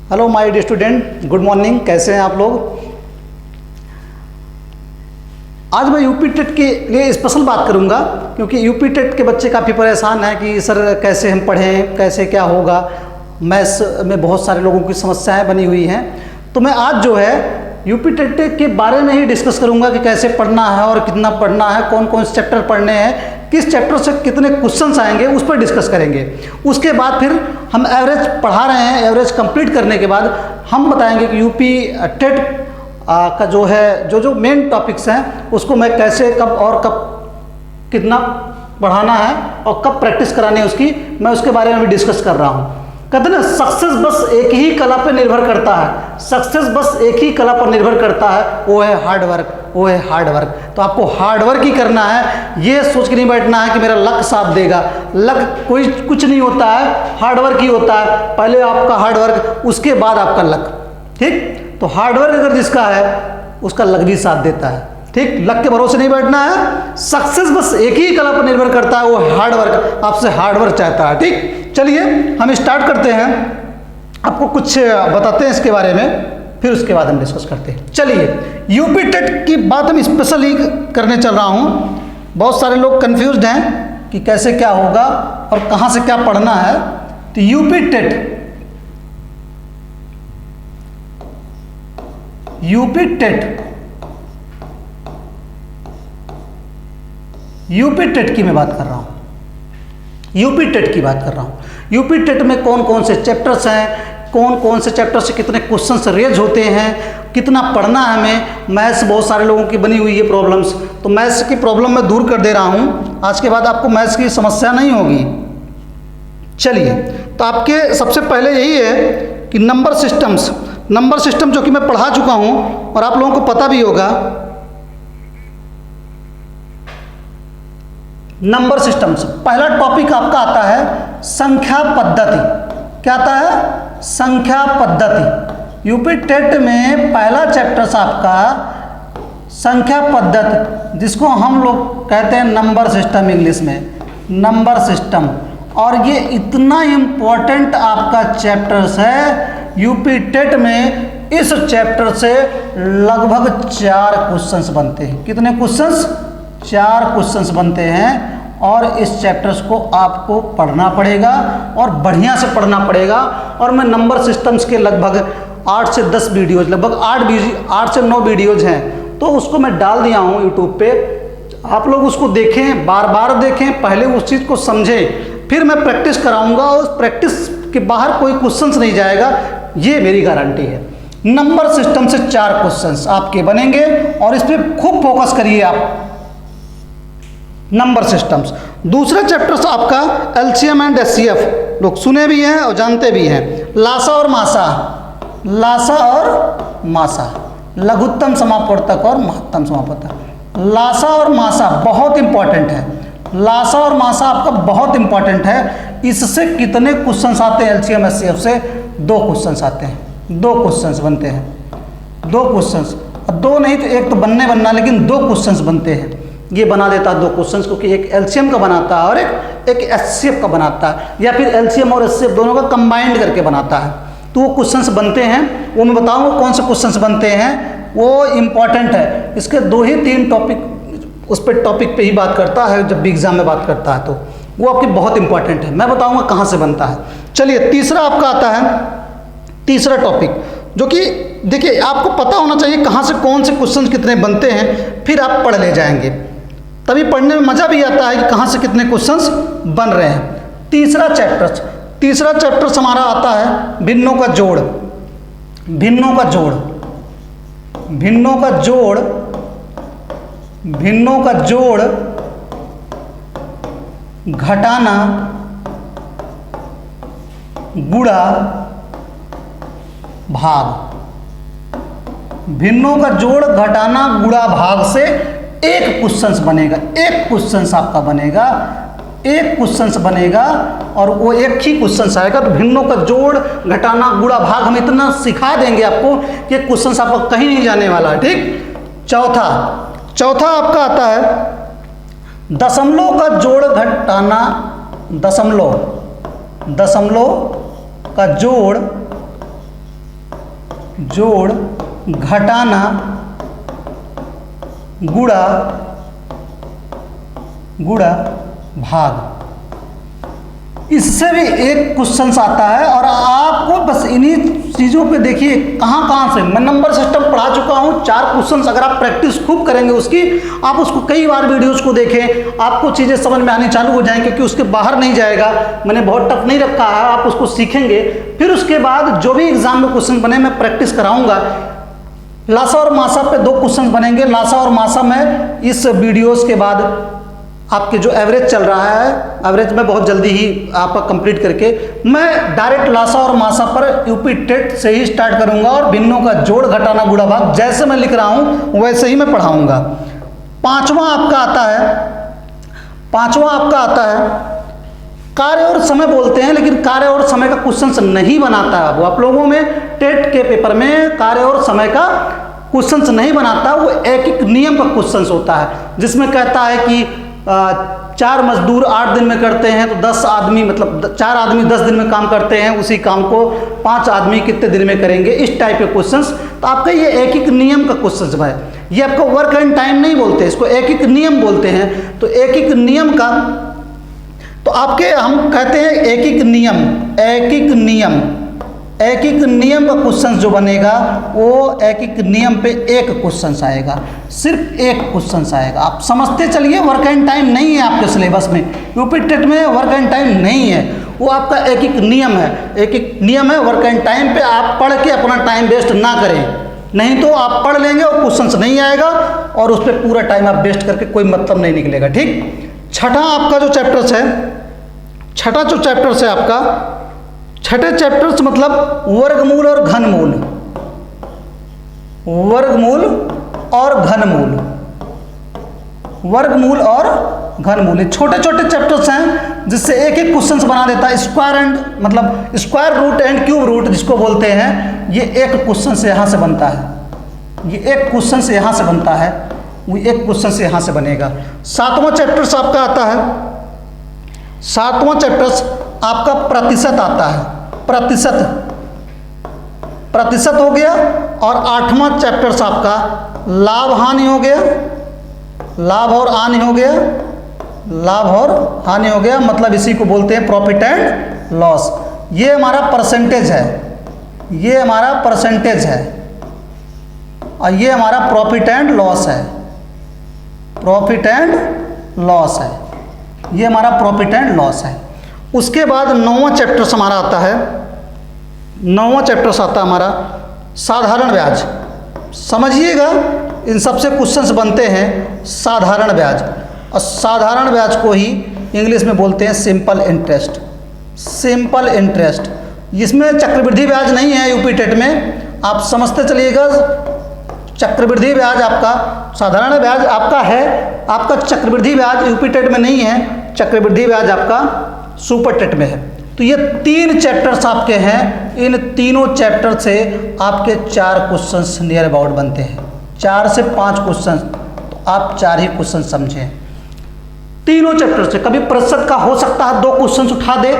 Hello my dear student, good morning. कैसे हैं आप लोग? आज मैं यूपी टेट के लिए स्पेशल बात करूंगा क्योंकि यूपी टेट के बच्चे काफ़ी परेशान हैं कि सर कैसे हम पढ़ें, कैसे क्या होगा। मैथ्स में बहुत सारे लोगों की समस्याएं बनी हुई हैं। तो मैं आज जो है यूपी टेट के बारे में ही डिस्कस करूंगा कि कैसे पढ़ना है और कितना पढ़ना है, कौन कौन से चैप्टर पढ़ने हैं, किस चैप्टर से कितने क्वेश्चंस आएंगे, उस पर डिस्कस करेंगे। उसके बाद फिर हम एवरेज पढ़ा रहे हैं, एवरेज कंप्लीट करने के बाद हम बताएंगे कि यूपी टेट का जो है जो मेन टॉपिक्स हैं उसको मैं कैसे, कब और कब कितना पढ़ाना है और कब प्रैक्टिस करानी है उसकी, मैं उसके बारे में भी डिस्कस कर रहा हूँ। कहते हैं ना, सक्सेस बस एक ही कला पर निर्भर करता है। सक्सेस बस एक ही कला पर निर्भर करता है, वो है हार्ड वर्क, वो है हार्ड वर्क। तो आपको हार्ड वर्क ही करना है, ये सोच के नहीं बैठना है कि मेरा लक साथ देगा। लक कोई कुछ नहीं होता है, हार्ड वर्क ही होता है। पहले आपका हार्ड वर्क, उसके बाद आपका लक। ठीक, तो हार्ड वर्क अगर जिसका है उसका लक भी साथ देता है। ठीक, लक के भरोसे नहीं बैठना है। सक्सेस बस एक ही कला पर निर्भर करता है, वो हार्ड वर्क। आपसे हार्ड वर्क चाहता है। ठीक, चलिए हम स्टार्ट करते हैं, आपको कुछ बताते हैं इसके बारे में, फिर उसके बाद हम डिस्कस करते हैं। चलिए, यूपी टेट की बात हम स्पेशली करने चल रहा हूँ। बहुत सारे लोग कंफ्यूज्ड हैं कि कैसे क्या होगा और कहाँ से क्या पढ़ना है। तो यूपी टेट की मैं बात कर रहा हूँ। यूपी टेट की बात कर रहा हूँ। यूपी टेट में कौन कौन से चैप्टर्स हैं, कौन कौन से चैप्टर से कितने क्वेश्चंस रेज होते हैं, कितना पढ़ना है हमें। मैथ्स बहुत सारे लोगों की बनी हुई है प्रॉब्लम्स, तो मैथ्स की प्रॉब्लम मैं दूर कर दे रहा हूँ। आज के बाद आपको मैथ्स की समस्या नहीं होगी। चलिए, तो आपके सबसे पहले यही है कि नंबर सिस्टम जो कि मैं पढ़ा चुका हूँ और आप लोगों को पता भी होगा। नंबर सिस्टम्स, पहला टॉपिक आपका आता है संख्या पद्धति। क्या आता है? संख्या पद्धति। यूपी टेट में पहला चैप्टर आपका संख्या पद्धति, जिसको हम लोग कहते हैं नंबर सिस्टम, इंग्लिश में नंबर सिस्टम। और ये इतना इम्पोर्टेंट आपका चैप्टर्स है यूपी टेट में। इस चैप्टर से लगभग 4 क्वेश्चंस बनते हैं। कितने क्वेश्चंस? 4 क्वेश्चंस बनते हैं। और इस चैप्टर्स को आपको पढ़ना पड़ेगा और बढ़िया से पढ़ना पड़ेगा। और मैं नंबर सिस्टम्स के लगभग 8 से 10 वीडियोज़, लगभग 8 से 9 वीडियोज़ हैं, तो उसको मैं डाल दिया हूँ यूट्यूब पे। आप लोग उसको देखें, बार बार देखें, पहले उस चीज़ को समझें, फिर मैं प्रैक्टिस कराऊँगा और प्रैक्टिस के बाहर कोई क्वेश्चंस नहीं जाएगा, ये मेरी गारंटी है। नंबर सिस्टम से 4 क्वेश्चंस आपके बनेंगे और इस पर खूब फोकस करिए आप। Number systems. दूसरा चैप्टर आपका एलसीएम एंड एचसीएफ, लोग सुने भी हैं और जानते भी हैं। लासा और मासा, लासा और मासा, लघुत्तम समापवर्तक और महत्तम समापवर्तक। लासा और मासा बहुत इंपॉर्टेंट है। लासा और मासा आपका बहुत इंपॉर्टेंट है। इससे कितने क्वेश्चंस आते हैं? एलसीएम एचसीएफ से 2 क्वेश्चंस आते हैं। 2 क्वेश्चंस बनते हैं। 2 क्वेश्चंस, 2 नहीं तो एक तो बनना, लेकिन 2 क्वेश्चंस बनते हैं। ये बना देता है 2 क्वेश्चंस, क्योंकि एक एलसीएम का बनाता है और एक एचसीएफ का बनाता है, या फिर एलसीएम और एचसीएफ दोनों का कंबाइंड करके बनाता है। तो वो क्वेश्चंस बनते हैं, वो मैं बताऊंगा कौन से क्वेश्चंस बनते हैं, वो इम्पॉर्टेंट है। इसके 2 ही 3 टॉपिक उस पर टॉपिक पे ही बात करता है, जब भी एग्जाम में बात करता है तो वो आपके बहुत इंपॉर्टेंट है। मैं बताऊंगा कहाँ से बनता है। चलिए, तीसरा आपका आता है, तीसरा टॉपिक, जो कि देखिए आपको पता होना चाहिए कहाँ से कौन से क्वेश्चन कितने बनते हैं, फिर आप पढ़ ले जाएंगे, तभी पढ़ने में मज़ा भी आता है कि कहाँ से कितने क्वेश्चंस बन रहे हैं। तीसरा चैप्टर हमारा आता है भिन्नों का जोड़। भिन्नों का जोड़, भिन्नों का जोड़, भिन्नों का जोड़, घटाना, गुणा, भाग। भिन्नों का जोड़, घटाना, गुणा, भाग से एक क्वेश्चंस बनेगा। एक क्वेश्चंस आपका बनेगा, एक क्वेश्चंस बनेगा और वो एक ही क्वेश्चंस आएगा। तो भिन्नों का जोड़, घटाना, गुणा, भाग हम इतना सिखा देंगे आपको कि क्वेश्चंस आपका कहीं नहीं जाने वाला। ठीक, चौथा आपका आता है दशमलव का जोड़ घटाना, दशमलव का जोड़ जोड़ घटाना गुणा भाग। इससे भी एक क्वेश्चन आता है और आपको बस इन्हीं चीज़ों पे देखिए कहाँ से मैं नंबर सिस्टम पढ़ा चुका हूँ। 4 क्वेश्चंस अगर आप प्रैक्टिस खूब करेंगे उसकी, आप उसको कई बार वीडियोस को देखें, आपको चीज़ें समझ में आनी चालू हो जाएंगी, क्योंकि उसके बाहर नहीं जाएगा। मैंने बहुत टफ नहीं रखा है, आप उसको सीखेंगे। फिर उसके बाद जो भी एग्जाम में क्वेश्चन बने मैं प्रैक्टिस कराऊंगा। लासा और मासा पे 2 क्वेश्चन बनेंगे। लासा और मासा में इस वीडियोस के बाद आपके जो एवरेज चल रहा है, एवरेज में बहुत जल्दी ही आपका कंप्लीट करके मैं डायरेक्ट लासा और मासा पर यूपी टेट से ही स्टार्ट करूंगा और भिन्नों का जोड़ घटाना गुणा भाग जैसे मैं लिख रहा हूं वैसे ही मैं पढ़ाऊंगा। पांचवा आपका आता है कार्य और समय बोलते हैं, लेकिन कार्य और समय का क्वेश्चन नहीं बनाता है वो। आप लोगों में टेट के पेपर में कार्य और समय का क्वेश्चन नहीं बनाता, वो एक नियम का क्वेश्चन होता है, जिसमें कहता है कि 4 मजदूर 8 दिन में करते हैं तो 10 आदमी, मतलब 4 आदमी 10 दिन में काम करते हैं, उसी काम को 5 आदमी कितने दिन में करेंगे, इस टाइप के क्वेश्चंस। तो आपका ये एक नियम का क्वेश्चन है। ये आपको वर्क एंड टाइम नहीं बोलते, इसको एक नियम बोलते हैं। तो एक नियम का, तो आपके हम कहते हैं एक नियम का क्वेश्चन जो बनेगा वो एक नियम पे एक क्वेश्चन आएगा, सिर्फ एक क्वेश्चन आएगा। आप समझते चलिए, वर्क एंड टाइम नहीं है आपके सिलेबस में, यूपी टेट में वर्क एंड टाइम नहीं है, वो आपका एक नियम है। वर्क एंड टाइम पे आप पढ़ के अपना टाइम वेस्ट ना करें, नहीं तो आप पढ़ लेंगे और क्वेश्चन नहीं आएगा और उस पर पूरा टाइम आप वेस्ट करके कोई मतलब नहीं निकलेगा। ठीक। छठा आपका जो चैप्टर्स है, आपका छठे चैप्टर्स मतलब वर्गमूल और घनमूल, ये छोटे छोटे चैप्टर्स हैं जिससे एक क्वेश्चन बना देता है। स्क्वायर एंड मतलब square root and cube root जिसको बोलते हैं, ये एक क्वेश्चन से यहाँ से बनता है, वो एक क्वेश्चन से यहाँ से बनेगा। 7वां चैप्टर्स आपका आता है, 7वां चैप्टर्स आपका प्रतिशत आता है, प्रतिशत हो गया। और 8वां चैप्टर्स आपका लाभ और हानि हो गया, मतलब इसी को बोलते हैं प्रॉफिट एंड लॉस। ये हमारा परसेंटेज है, और ये हमारा प्रॉफिट एंड लॉस है, ये हमारा प्रॉफिट एंड लॉस है। उसके बाद 9वां चैप्टर्स हमारा आता है, 9वां चैप्टर्स आता है हमारा साधारण ब्याज। समझिएगा, इन सबसे क्वेश्चंस बनते हैं साधारण ब्याज, और साधारण ब्याज को ही इंग्लिश में बोलते हैं सिंपल इंटरेस्ट। इसमें चक्रवृद्धि ब्याज नहीं है यूपी टेट में, आप समझते चलिएगा। चक्रवृद्धि ब्याज आपका, साधारण ब्याज आपका है, आपका चक्रवृद्धि ब्याज यूपी टेट में नहीं है, चक्रवृद्धि ब्याज आपका सुपर टेट में है। तो ये 3 चैप्टर्स आपके हैं, इन तीनों चैप्टर से आपके 4 क्वेश्चंस नियर अबाउट बनते हैं, 4 से 5 क्वेश्चन। तो आप 4 ही क्वेश्चन समझें तीनों चैप्टर से। कभी प्रतिशत का हो सकता है 2 क्वेश्चन उठा दे,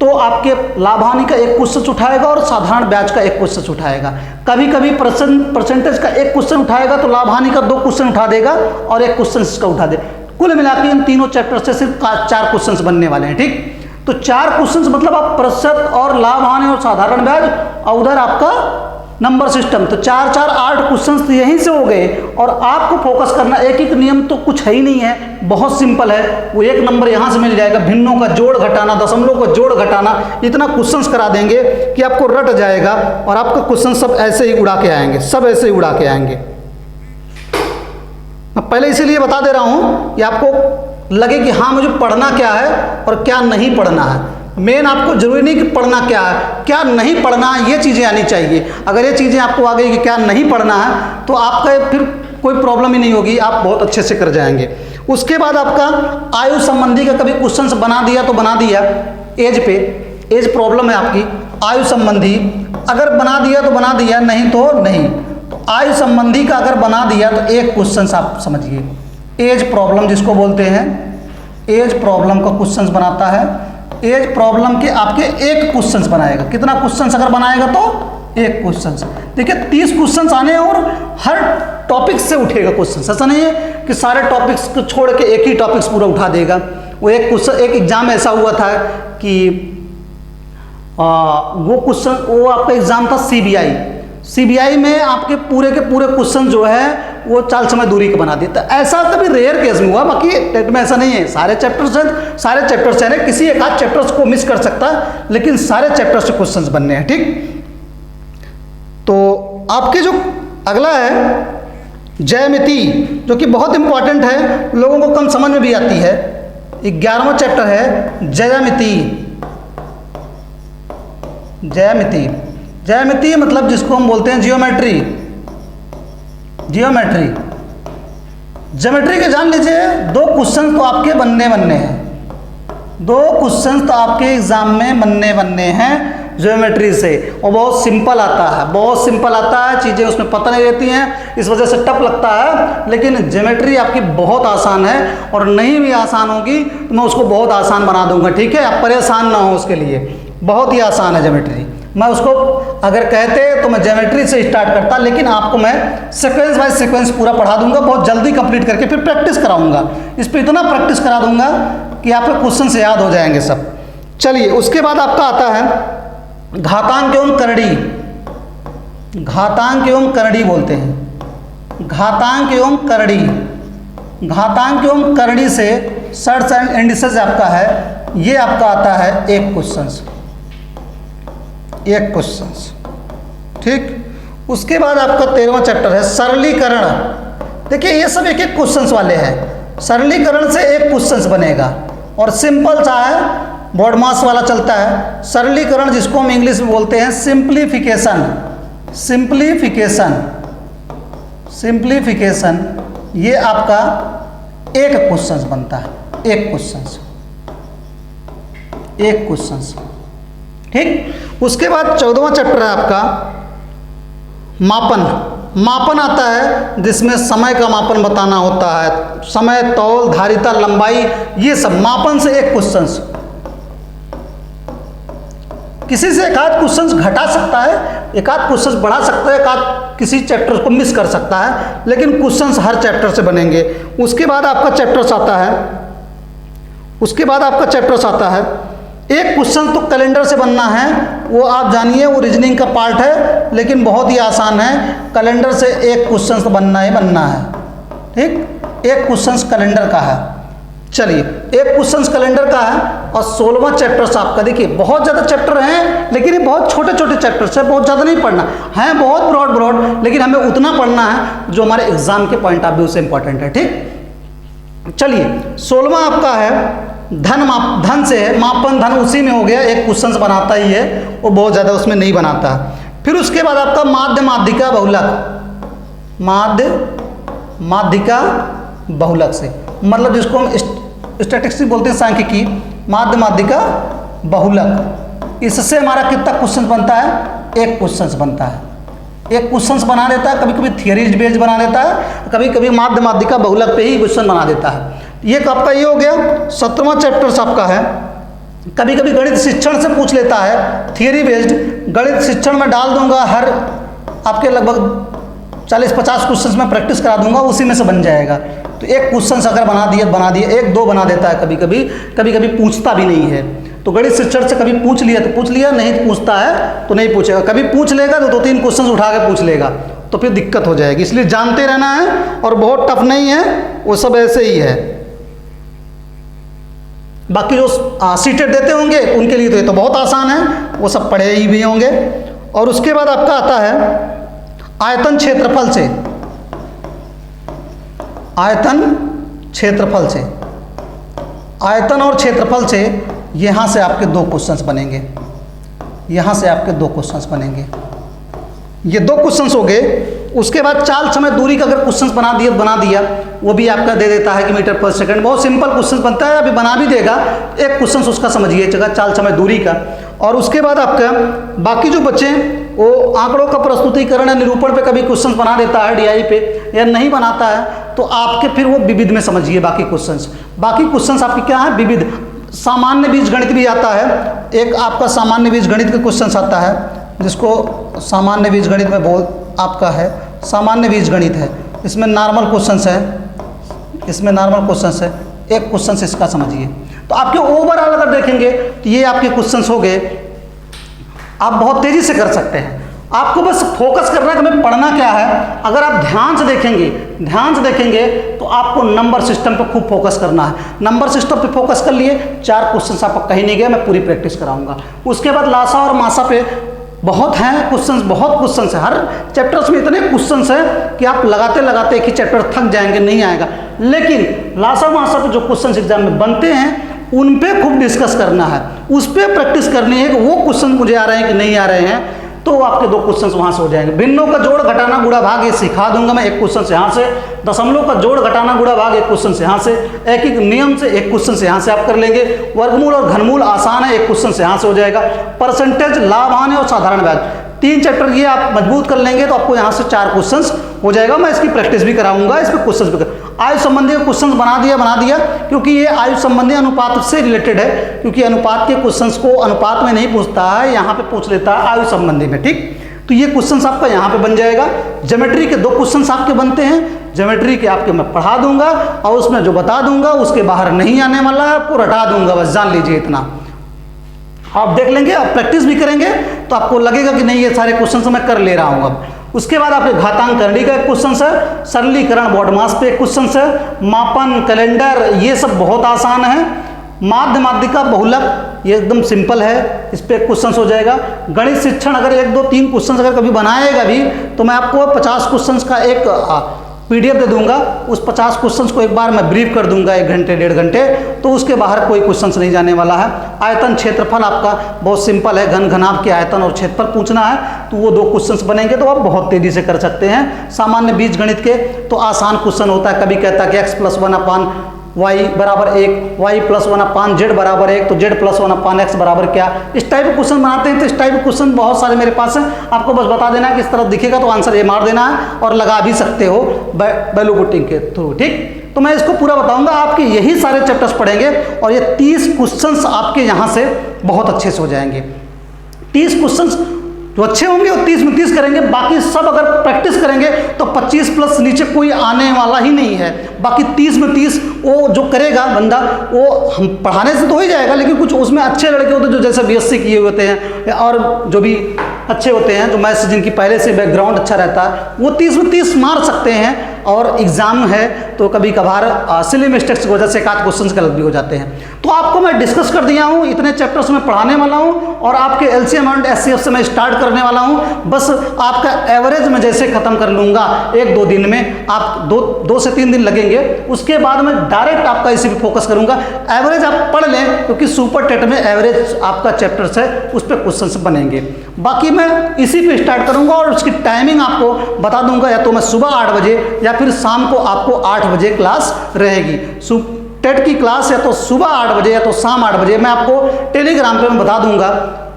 तो आपके लाभ हानि का 1 क्वेश्चन उठाएगा और साधारण ब्याज का 1 क्वेश्चन उठाएगा। कभी कभी परसेंटेज का 1 क्वेश्चन उठाएगा तो लाभ हानि का 2 क्वेश्चन उठा देगा और 1 क्वेश्चन इसका उठा दे। कुल मिलाकर इन तीनों चैप्टर से सिर्फ 4 क्वेश्चन बनने वाले हैं। ठीक। तो 4 क्वेश्चंस मतलब आप प्रतिशत और लाभ हानि और साधारण ब्याज, और उधर आपका नंबर सिस्टम। तो 4 4 8 क्वेश्चंस तो यहीं से हो गए। और आपको फोकस करना, एक नियम तो कुछ है ही नहीं है, बहुत सिंपल है। वो 1 नंबर यहाँ से मिल जाएगा, भिन्नों का जोड़ घटाना, दशमलव का जोड़ घटाना, इतना क्वेश्चंस करा देंगे कि आपको रट जाएगा और आपका क्वेश्चन सब ऐसे ही उड़ा के आएंगे, मैं पहले इसीलिए बता दे रहा हूँ कि आपको लगे कि हाँ मुझे पढ़ना क्या है और क्या नहीं पढ़ना है। मेन आपको जरूरी नहीं कि पढ़ना क्या है, क्या नहीं पढ़ना है, ये चीज़ें आनी चाहिए। अगर ये चीज़ें आपको आ गई कि क्या नहीं पढ़ना है, तो आपका फिर कोई प्रॉब्लम ही नहीं होगी, आप बहुत अच्छे से कर जाएंगे। उसके बाद आपका आयु संबंधी का कभी क्वेश्चन बना दिया तो बना दिया, एज प्रॉब्लम है आपकी, आयु संबंधी अगर बना दिया तो बना दिया, नहीं तो नहीं। तो आयु संबंधी का अगर बना दिया तो 1 क्वेश्चन आप समझिए, एज प्रॉब्लम जिसको बोलते हैं, एज प्रॉब्लम का क्वेश्चन बनाता है। एज प्रॉब्लम के आपके 1 क्वेश्चन बनाएगा। कितना क्वेश्चन अगर बनाएगा तो एक क्वेश्चन। देखिए 30 क्वेश्चन आने हैं और हर टॉपिक से उठेगा क्वेश्चन। ऐसा नहीं है कि सारे टॉपिक्स को छोड़ के एक ही टॉपिक्स पूरा उठा देगा। वो एक क्वेश्चन, एक एग्जाम ऐसा हुआ था कि वो क्वेश्चन, वो आपका एग्जाम था सीबीआई में आपके पूरे के पूरे क्वेश्चन जो है वो चाल समय दूरी का बना देता। ऐसा कभी रेयर केस में हुआ, बाकी टेट में ऐसा नहीं है। सारे चैप्टर्स हैं, सारे चैप्टर्स हैं, किसी एक आध चैप्टर्स को मिस कर सकता है, लेकिन सारे चैप्टर्स से क्वेश्चंस बनने हैं। ठीक, तो आपके जो अगला है ज्यामिति, जो कि बहुत इंपॉर्टेंट है, लोगों को कम समझ में भी आती है। 11वां चैप्टर है ज्यामिति। ज्यामिति मतलब जिसको हम बोलते हैं ज्योमेट्री के जान लीजिए 2 क्वेश्चन तो आपके बनने हैं, 2 क्वेश्चन तो आपके एग्जाम में बनने हैं ज्योमेट्री से। और बहुत सिंपल आता है, चीज़ें उसमें पता नहीं रहती हैं, इस वजह से टफ लगता है। लेकिन ज्योमेट्री आपकी बहुत आसान है, और नहीं भी आसान होगी तो मैं उसको बहुत आसान बना दूंगा। ठीक है, आप परेशान ना हो उसके लिए, बहुत ही आसान है ज्योमेट्री। मैं उसको अगर कहते तो मैं ज्योमेट्री से स्टार्ट करता, लेकिन आपको मैं सीक्वेंस बाय सीक्वेंस पूरा पढ़ा दूंगा, बहुत जल्दी कंप्लीट करके फिर प्रैक्टिस कराऊंगा। इस पर इतना प्रैक्टिस करा दूंगा कि आपके क्वेश्चन से याद हो जाएंगे सब। चलिए, उसके बाद आपका आता है घातांक एवं करड़ी। घातांक एवं करड़ी बोलते हैं, घातांक एवं करड़ी से सर्ट्स एंड इंडिसेस आपका है, ये आपका आता है एक क्वेश्चन। ठीक, उसके बाद आपका 13वां चैप्टर है सरलीकरण। देखिए ये सब एक क्वेश्चंस वाले हैं। सरलीकरण से एक क्वेश्चन बनेगा, और सिंपल सा है, बोर्ड मास वाला चलता है। सरलीकरण जिसको हम इंग्लिश में बोलते हैं सिंप्लीफिकेशन, ये आपका एक क्वेश्चन बनता है, एक क्वेश्चन। ठीक, उसके बाद 14वां चैप्टर है आपका मापन आता है, जिसमें समय का मापन बताना होता है, समय, तौल, धारिता, लंबाई, ये सब मापन से एक क्वेश्चन। किसी से एक आध क्वेश्चन घटा सकता है, एक आध क्वेश्चन बढ़ा सकता है, एक आध किसी चैप्टर को मिस कर सकता है, लेकिन क्वेश्चंस हर चैप्टर से बनेंगे। उसके बाद आपका चैप्टर्स आता है, एक क्वेश्चन तो कैलेंडर से बनना है, वो आप जानिए, वो रीजनिंग का पार्ट है, लेकिन बहुत ही आसान है। कैलेंडर से एक क्वेश्चन तो बनना है। ठीक, एक क्वेश्चन कैलेंडर का है। चलिए, एक क्वेश्चन कैलेंडर का है, और 16वां चैप्टर आपका। देखिए बहुत ज़्यादा चैप्टर हैं, लेकिन ये बहुत छोटे चैप्टर्स हैं, बहुत ज़्यादा नहीं पढ़ना है, बहुत ब्रॉड, लेकिन हमें उतना पढ़ना है जो हमारे एग्जाम के पॉइंट ऑफ व्यू से इंपॉर्टेंट है। ठीक, चलिए 16वां आपका है धन से है, मापन धन उसी में हो गया, एक क्वेश्चन बनाता ही है, वो बहुत ज़्यादा उसमें नहीं बनाता। फिर उसके बाद आपका माध्यिका बहुलक से, मतलब जिसको हम स्टैटिस्टिक्स बोलते हैं, सांख्यिकी, माध्यिका बहुलक, इससे हमारा कितना क्वेश्चन बनता है? एक क्वेश्चन बनता है। एक क्वेश्चन बना देता है, कभी कभी थियरी बेस्ड बना देता है, कभी कभी माध्यिका बहुलक पे ही क्वेश्चन बना देता है। ये आपका ये हो गया। 17वां चैप्टर आपका है, कभी कभी गणित शिक्षण से पूछ लेता है, थियरी बेस्ड। गणित शिक्षण में डाल दूंगा, हर आपके लगभग 40-50 क्वेश्चन में प्रैक्टिस करा दूंगा, उसी में से बन जाएगा। तो एक क्वेश्चन अगर बना दिए, 1-2 बना देता है, कभी कभी पूछता भी नहीं है। तो गणित शिक्षण से कभी पूछ लिया तो पूछ लिया, नहीं पूछता है तो नहीं पूछेगा। कभी पूछ लेगा तो 2-3 क्वेश्चन उठा के पूछ लेगा, तो फिर दिक्कत हो जाएगी। इसलिए जानते रहना है, और बहुत टफ नहीं है, वो सब ऐसे ही है। बाकी जो सीटेट देते होंगे उनके लिए तो ये तो बहुत आसान है, वो सब पढ़े ही भी होंगे। और उसके बाद आपका आता है आयतन और क्षेत्रफल से यहाँ से आपके 2 क्वेश्चंस बनेंगे, ये 2 क्वेश्चंस हो गए। उसके बाद चाल समय दूरी का अगर क्वेश्चन बना दिया, वो भी आपका दे देता है कि मीटर पर सेकंड, बहुत सिंपल क्वेश्चन बनता है, अभी बना भी देगा। एक क्वेश्चन उसका समझिएगा, चाल समय दूरी का। और उसके बाद आपका बाकी जो बच्चे वो आंकड़ों का प्रस्तुतिकरण या निरूपण पे कभी क्वेश्चन बना देता है, डीआई पे, या नहीं बनाता है, तो आपके फिर वो विविध में समझिए। बाकी क्वेश्चंस आपके क्या है? विविध। सामान्य बीज गणित भी आता है, एक आपका सामान्य बीज गणित का क्वेश्चन आता है, जिसको सामान्य बीजगणित में आपका है, सामान्य बीजगणित है। इसमें नॉर्मल क्वेश्चंस है, इसमें नॉर्मल क्वेश्चंस है। एक क्वेश्चन इसका समझिए। तो आपके ओवरऑल अगर देखेंगे तो ये आपके क्वेश्चंस हो गए, आप बहुत तेजी से कर सकते हैं। आपको बस फोकस करना है कि हमें पढ़ना क्या है। अगर आप ध्यान से देखेंगे तो आपको नंबर सिस्टम पे खूब फोकस करना है। नंबर सिस्टम पे फोकस कर लिए, 4 क्वेश्चंस आप कहीं नहीं गए, मैं पूरी प्रैक्टिस कराऊंगा। उसके बाद लासा और मासा पे बहुत हैं क्वेश्चंस, बहुत क्वेश्चंस है। हर चैप्टर्स में इतने क्वेश्चंस हैं कि आप लगाते लगाते एक ही चैप्टर थक जाएंगे, नहीं आएगा। लेकिन लासा मासा पे जो क्वेश्चंस एग्जाम में बनते हैं उन पे खूब डिस्कस करना है, उस पर प्रैक्टिस करनी है कि वो क्वेश्चन मुझे आ रहे हैं कि नहीं आ रहे हैं। तो आपके 2 क्वेश्चंस वहां से हो जाएंगे। भिन्नों का जोड़ घटाना गुणा भाग ये सिखा दूंगा मैं, एक क्वेश्चन से यहाँ से। दशमलव का जोड़ घटाना गुणा भाग एक क्वेश्चन से यहाँ से। एक एक नियम से एक क्वेश्चन से यहाँ से आप कर लेंगे। वर्गमूल और घनमूल आसान है, एक क्वेश्चन से यहाँ से हो जाएगा। परसेंटेज, लाभ हानि और साधारण ब्याज, 3 चैप्टर ये आप मजबूत कर लेंगे तो आपको यहाँ से 4 क्वेश्चंस हो जाएगा। मैं इसकी प्रैक्टिस भी कराऊंगा, इस पर क्वेश्चंस भी आयु संबंधी क्वेश्चंस बना दिया, क्योंकि ये आयु संबंधी अनुपात से रिलेटेड है। क्योंकि अनुपात के क्वेश्चंस को अनुपात में नहीं पूछता है, यहाँ पे पूछ लेता है आयु संबंधी में। ठीक, तो ये क्वेश्चंस आपका यहाँ पे बन जाएगा। ज्योमेट्री के 2 क्वेश्चंस आपके बनते हैं। ज्योमेट्री के आपके मैं पढ़ा दूंगा और उसमें जो बता दूंगा उसके बाहर नहीं आने वाला है, आपको रटा दूंगा, बस जान लीजिए इतना। आप देख लेंगे, आप प्रैक्टिस भी करेंगे तो आपको लगेगा कि नहीं ये सारे क्वेश्चन मैं कर ले रहा हूँ अब। उसके बाद आपके घातांक करणी का एक क्वेश्चन है, सरलीकरण बॉडमास पे एक क्वेश्चन है, मापन, कैलेंडर, ये सब बहुत आसान है। माध्य माध्यिका बहुलक ये एकदम सिंपल है, इस पे क्वेश्चन हो जाएगा। गणित शिक्षण अगर 1 2 3 क्वेश्चन अगर कभी बनाएगा भी तो मैं आपको 50 क्वेश्चन का एक PDF दे दूंगा। उस 50 क्वेश्चंस को एक बार मैं ब्रीफ कर दूंगा, 1 घंटे 1.5 घंटे, तो उसके बाहर कोई क्वेश्चंस नहीं जाने वाला है। आयतन क्षेत्रफल आपका बहुत सिंपल है, घन घनाभ के आयतन और क्षेत्रफल पूछना है, तो वो 2 क्वेश्चंस बनेंगे तो आप बहुत तेजी से कर सकते हैं। सामान्य बीजगणित के तो आसान क्वेश्चन होता है, कभी कहता है कि x + 1/y बराबर 1, y + 1/z बराबर 1, तो z + 1/x बराबर क्या, इस टाइप के क्वेश्चन बनाते हैं। तो इस टाइप के क्वेश्चन बहुत सारे मेरे पास हैं, आपको बस बता देना है कि इस तरह दिखेगा तो आंसर ये मार देना है और लगा भी सकते हो वैल्यू पुटिंग के थ्रू। ठीक, तो मैं इसको पूरा बताऊंगा, आपके यही सारे चैप्टर्स पढ़ेंगे और ये 30 क्वेश्चंस आपके यहाँ से बहुत अच्छे से हो जाएंगे। 30 क्वेश्चंस जो अच्छे होंगे वो 30 में 30 करेंगे, बाकी सब अगर प्रैक्टिस करेंगे तो 25 प्लस नीचे कोई आने वाला ही नहीं है। बाकी 30 में 30 वो जो करेगा बंदा वो हम पढ़ाने से तो हो ही जाएगा, लेकिन कुछ उसमें अच्छे लड़के होते हैं जो जैसे BSc किए होते हैं और जो भी अच्छे होते हैं, जो मैथ्स जिनकी पहले से बैकग्राउंड अच्छा रहता है, वो 30 में 30 मार सकते हैं। और एग्जाम है तो कभी कभार सिली मिस्टेक्स की वजह से 1 क्वेश्चन गलत भी हो जाते हैं। तो आपको मैं डिस्कस कर दिया हूँ, इतने चैप्टर्स में पढ़ाने वाला हूँ और आपके LCM एंड SCF से मैं स्टार्ट करने वाला हूँ। बस आपका एवरेज में जैसे ख़त्म कर लूँगा 1-2 दिन में, आप 2 से 3 दिन लगेंगे। उसके बाद मैं डायरेक्ट आपका इसी पे फोकस करूँगा। एवरेज आप पढ़ लें क्योंकि सुपर टेट में एवरेज आपका चैप्टर्स है, उस पर क्वेश्चन बनेंगे। बाकी मैं इसी पे स्टार्ट करूँगा और उसकी टाइमिंग आपको बता दूँगा, या तो मैं सुबह 8 बजे या फिर शाम को आपको 8 बजे क्लास रहेगी। टेट की क्लास या तो सुबह 8 बजे या तो शाम 8 बजे। मैं आपको टेलीग्राम पे मैं बता दूंगा,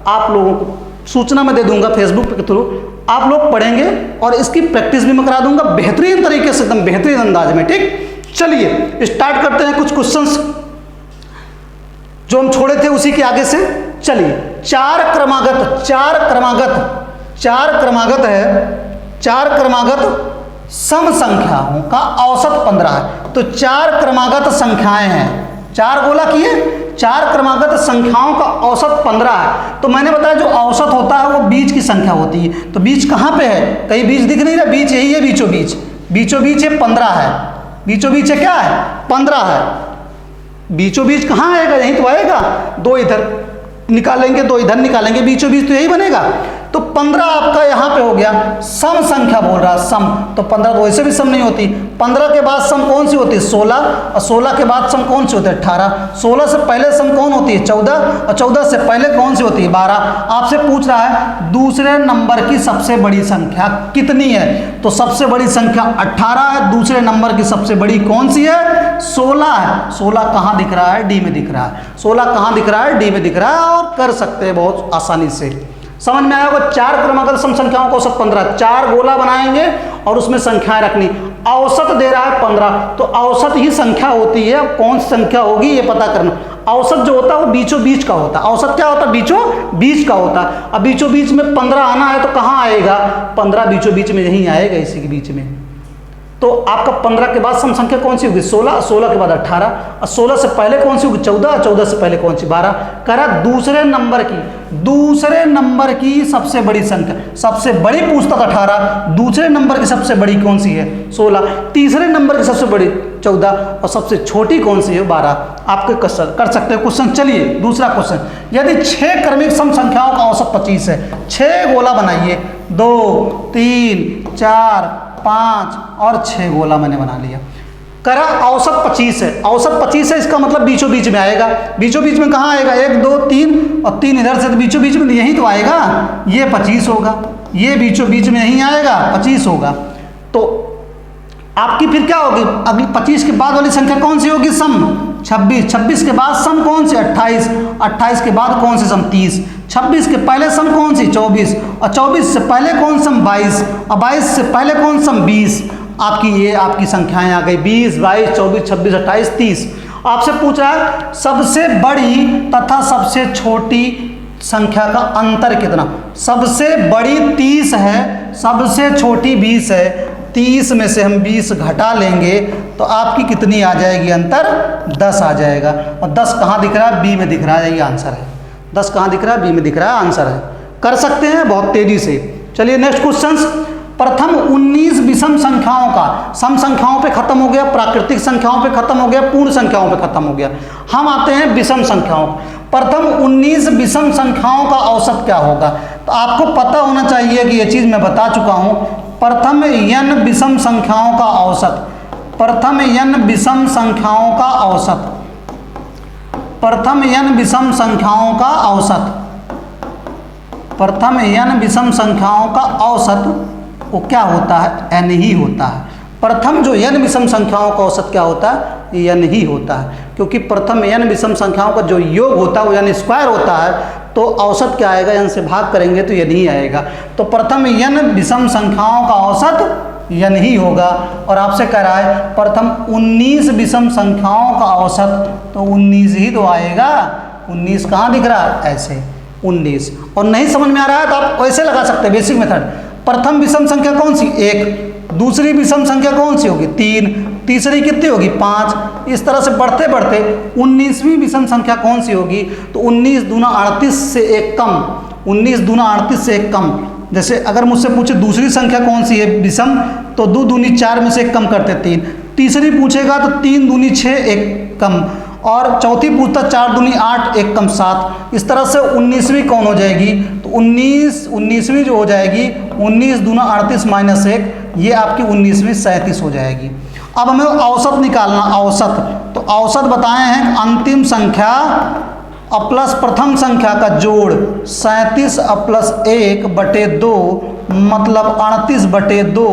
आप लोगों को सूचना में दे दूंगा फेसबुक के थ्रू, आप लोग पढ़ेंगे और इसकी प्रैक्टिस भी मैं करा दूंगा बेहतरीन तरीके से, एकदम बेहतरीन अंदाज में। ठीक, चलिए स्टार्ट करते हैं। कुछ क्वेश्चंस जो हम छोड़े थे उसी के आगे से चलिए। 4 क्रमागत सम संख्याओं का औसत 15 है। तो 4 क्रमागत संख्याएं हैं, 4 गोला किए, 4 क्रमागत संख्याओं का औसत 15 है। तो मैंने बताया जो औसत होता है वो बीच की संख्या होती है। तो बीच कहाँ पे है, कहीं बीच दिख नहीं रहा, बीच यही है, बीचों बीच ये 15 है। बीचों बीच है क्या है, 15 है। बीचों बीच कहाँ आएगा, यहीं तो आएगा। 2 इधर निकालेंगे, 2 इधर निकालेंगे, बीचों बीच तो यही बनेगा। तो 15 आपका यहाँ पे हो गया। सम संख्या बोल रहा है, सम, तो 15 तो वैसे भी सम नहीं होती। 15 के बाद सम कौन सी होती है, 16, और 16 के बाद सम कौन सी होती है, 18। 16 से पहले सम कौन होती है, 14, और 14 से पहले कौन सी होती है, 12। आपसे पूछ रहा है दूसरे नंबर की सबसे बड़ी संख्या कितनी है, तो सबसे बड़ी संख्या 18 है। दूसरे नंबर की सबसे बड़ी कौन सी है, 16 है। 16 कहाँ दिख रहा है, डी में दिख रहा है। 16 कहाँ दिख रहा है, डी में दिख रहा है, और कर सकते हैं बहुत आसानी से। समझ में आया होगा। 4 क्रमागत सम संख्याओं का औसत 15, 4 गोला बनाएंगे और उसमें संख्याएं रखनी। औसत दे रहा है 15, तो औसत ही संख्या होती है, अब कौन सी संख्या होगी ये पता करना। औसत जो होता है वो बीचों बीच का होता है। औसत क्या होता है? बीचों बीच का होता है। अब बीचों बीच में 15 आना है तो कहाँ आएगा? 15 बीचों बीच में यहीं आएगा, इसी के बीच में। तो आपका 15 के बाद सम संख्या कौन सी होगी? 16, 16 के बाद 18, और 16 से पहले कौन सी होगी? 14, 14 से पहले कौन सी? 12। कह रहा दूसरे नंबर की सबसे बड़ी संख्या, सबसे बड़ी पूछता था 18, दूसरे नंबर की सबसे बड़ी कौन सी है? 16, तीसरे नंबर की सबसे बड़ी 14, और सबसे छोटी कौन सी है? 12। आपके क्वेश्चन कर सकते हो क्वेश्चन। चलिए दूसरा क्वेश्चन, यदि 6 क्रमिक सम संख्याओं का औसत 25 है, 6 गोला बनाइए, 2, 3, 4, 5 और 6 गोला मैंने बना लिया। करा औसत 25 है, औसत 25 है, इसका मतलब बीचों बीच में आएगा। बीचों बीच में कहाँ आएगा? 1, 2, 3 और 3 इधर से, तो बीचों बीच में यही तो आएगा, ये 25 होगा। ये बीचों बीच में यही आएगा, 25 होगा। तो आपकी फिर क्या होगी? अगली 25 के बाद वाली संख्या कौन सी होगी? सम 26, 26 के बाद सम कौन सी? 28, 28 के बाद कौन सी? सम 30, 26 के पहले सम कौन सी? 24, और 24 से पहले कौन सम? 22, और 22 से पहले कौन सम? 20। आपकी ये आपकी संख्याएं आ गई 20, 22, 24, 26, 28, 30। आपसे पूछ रहा है सबसे बड़ी तथा सबसे छोटी संख्या का अंतर कितना? सबसे बड़ी 30 है, सबसे छोटी 20 है। 30 में से हम 20 घटा लेंगे तो आपकी कितनी आ जाएगी अंतर? 10 आ जाएगा। और 10 कहाँ दिख रहा है? बी में दिख रहा है, ये आंसर है। 10 कहाँ दिख रहा है? बी में दिख रहा है, आंसर है। कर सकते हैं बहुत तेजी से। चलिए नेक्स्ट क्वेश्चन, प्रथम 19 विषम संख्याओं का, सम संख्याओं पे खत्म हो गया, प्राकृतिक संख्याओं पे खत्म हो गया, पूर्ण संख्याओं पे खत्म हो गया। हम आते हैं विषम संख्याओं। प्रथम 19 विषम संख्याओं का औसत क्या होगा? तो आपको पता होना चाहिए कि ये चीज़ मैं बता चुका हूँ। प्रथम n विषम संख्याओं का औसत, प्रथम n विषम संख्याओं का औसत, प्रथम n विषम संख्याओं का औसत, प्रथम n विषम संख्याओं का औसत वो क्या होता है? n ही होता है। प्रथम जो n विषम संख्याओं का औसत क्या होता है? n ही होता है, क्योंकि प्रथम n विषम संख्याओं का जो योग होता है वो यानी स्क्वायर होता है, तो औसत क्या आएगा? n से भाग करेंगे तो n ही आएगा। तो प्रथम n विषम संख्याओं का औसत n ही होगा। और आपसे कह रहा है प्रथम 19 विषम संख्याओं का औसत, तो 19 ही तो आएगा। 19 कहाँ दिख रहा है? ऐसे 19। और नहीं समझ में आ रहा है तो आप वैसे लगा सकते हैं, बेसिक मेथड। प्रथम विषम संख्या कौन सी? 1, दूसरी विषम संख्या कौन सी होगी? 3, तीसरी कितनी होगी? 5। इस तरह से बढ़ते बढ़ते 19वीं विषम संख्या कौन सी होगी? तो 19 दूना 38 से एक कम, 19 दूना 38 से एक कम। जैसे अगर मुझसे पूछे दूसरी संख्या कौन सी है विषम, तो 2 दूनी 4 में से एक कम करते 3। तीसरी पूछेगा तो 3 दूनी 6 एक कम, और चौथी पूछता 4 दूनी 8 एक कम 7। इस तरह से 19वीं कौन हो जाएगी? तो 19वीं जो हो जाएगी 19 दूना 38 माइनस 1, ये आपकी 19वीं 37 हो जाएगी। अब हमें औसत निकालना, औसत। तो औसत बताए हैं अंतिम संख्या प्लस प्रथम संख्या का जोड़ 37 प्लस 1/2 मतलब 38/2,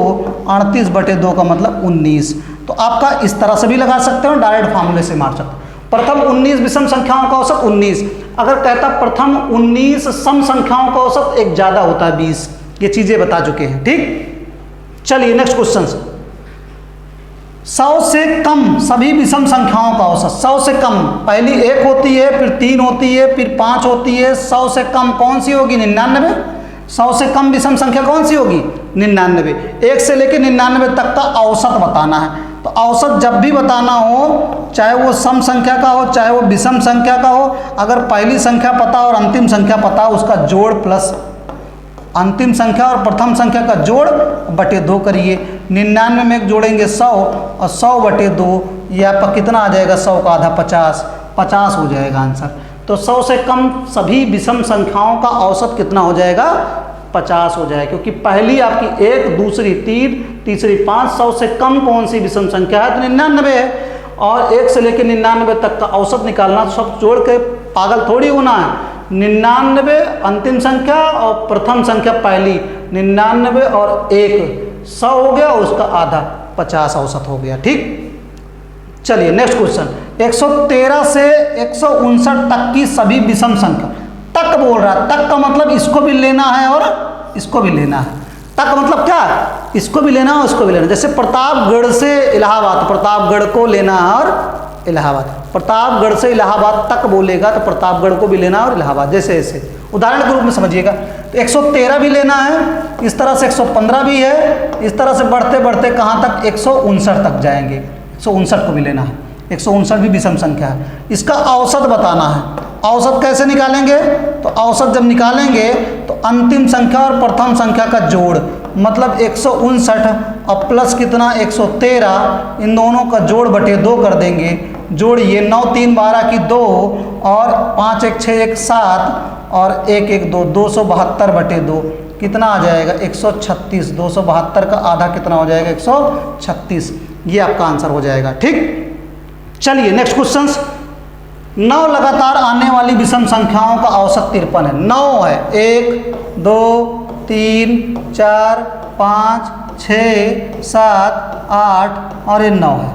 38/2 का मतलब 19। तो आपका इस तरह से भी लगा सकते हो, डायरेक्ट फार्मूले से मार सकते हो। प्रथम 19 विषम संख्याओं का औसत 19। अगर कहता प्रथम 19 सम संख्याओं का औसत एक ज़्यादा होता है 20। ये चीज़ें बता चुके हैं, ठीक। चलिए नेक्स्ट क्वेश्चन, 100 से कम सभी विषम संख्याओं का औसत। 100 से कम, पहली 1 होती है, फिर 3 होती है, फिर 5 होती है। 100 से कम कौन सी होगी? 99। 100 से कम विषम संख्या कौन सी होगी? 99। 1 से लेकर 99 तक का औसत बताना है। तो औसत जब भी बताना हो, चाहे वो सम संख्या का हो चाहे वो विषम संख्या का हो, अगर पहली संख्या पता और अंतिम संख्या पता, उसका जोड़ प्लस अंतिम संख्या और प्रथम संख्या का जोड़ बटे 2 करिए। 99 में जोड़ेंगे 100 और 100/2, ये आपका कितना आ जाएगा? 100 का आधा 50, 50 हो जाएगा आंसर। तो 100 से कम सभी विषम संख्याओं का औसत कितना हो जाएगा? 50 हो जाएगा, क्योंकि पहली आपकी 1, दूसरी 3, तीसरी 5। 100 से कम कौन सी विषम संख्या है? तो 99 है। और 1 से लेकर 99 तक का औसत निकालना, सब जोड़ के पागल थोड़ी होना है। 99 अंतिम संख्या और प्रथम संख्या पहली, 99 और 1 100 हो गया, उसका आधा 50 औसत हो गया, ठीक। चलिए नेक्स्ट क्वेश्चन, 113 से 159 तक की सभी विषम संख्या। तक बोल रहा है, तक का मतलब इसको भी लेना है और इसको भी लेना है। तक मतलब क्या? इसको भी लेना है और इसको भी लेना है। जैसे प्रतापगढ़ से इलाहाबाद, प्रतापगढ़ को लेना है और इलाहाबाद। प्रतापगढ़ से इलाहाबाद तक बोलेगा तो प्रतापगढ़ को भी लेना है और इलाहाबाद, जैसे ऐसे उदाहरण के रूप में समझिएगा। तो 113 भी लेना है, इस तरह से 115 भी है, इस तरह से बढ़ते बढ़ते कहाँ तक 159 तक जाएंगे। 159 को भी लेना है, 159 भी विषम संख्या है। इसका औसत बताना है। औसत कैसे निकालेंगे? तो औसत जब निकालेंगे तो अंतिम संख्या और प्रथम संख्या का जोड़, मतलब 159 और प्लस कितना 113, इन दोनों का जोड़ बटे 2 कर देंगे। जोड़िए 9 3 12 की 2 और 5 1 6 1 7 और 1 1 2, 272 बटे 2 कितना आ जाएगा 136। 272 का आधा कितना हो जाएगा 136। ये आपका आंसर हो जाएगा। ठीक, चलिए नेक्स्ट क्वेश्चन। 9 लगातार आने वाली विषम संख्याओं का औसत 53 है। 9 है, 1 2 3 4 5 6 7 8 और ये 9 है।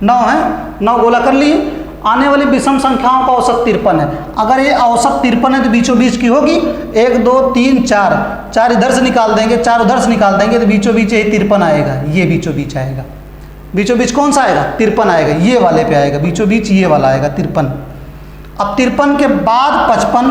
9 है, 9 गोला कर लिए। आने वाली विषम संख्याओं का औसत 53 है। अगर ये औसत 53 है तो बीचों बीच की होगी 1 2 3 4, 4 इधर से निकाल देंगे, 4 उधर से निकाल देंगे तो बीचों बीच यही 53 आएगा। ये बीचों बीच आएगा। बीचों बीच कौन सा आएगा? 53 आएगा, ये वाले पे आएगा। बीचों बीच ये वाला आएगा 53। अब 53 के बाद 55,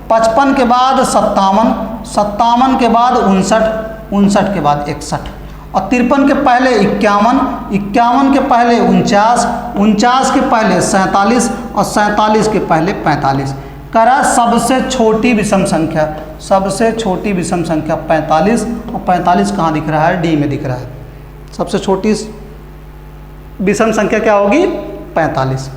55 के बाद 57, 57 के बाद 59, 59 के बाद 61 और 53 के पहले 51, 51 के पहले 49, 49 के पहले 47 और 47 के पहले 45। करा सबसे छोटी विषम संख्या, सबसे छोटी विषम संख्या 45 और 45 कहाँ दिख रहा है? डी में दिख रहा है। सबसे छोटी विषम संख्या क्या होगी? 45।